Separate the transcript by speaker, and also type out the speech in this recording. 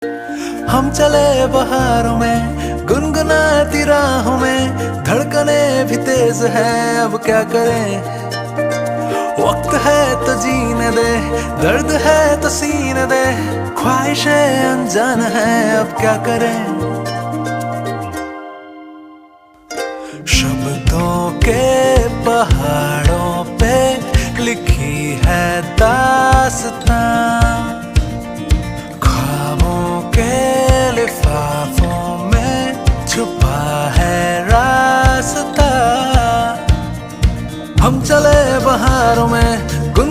Speaker 1: हम चले बहारों में गुनगुनाती राहों में, धड़कने भी तेज है अब क्या करें। वक्त है तो जीने दे, दर्द है तो सीने दे, ख्वाहिशें अनजान है अब क्या करें। शब्दों के पहाड़ों पे लिखी है दास्तां, ख्वाबों के लिफाफों में छुपा है रास्ता। हम चले बहारों में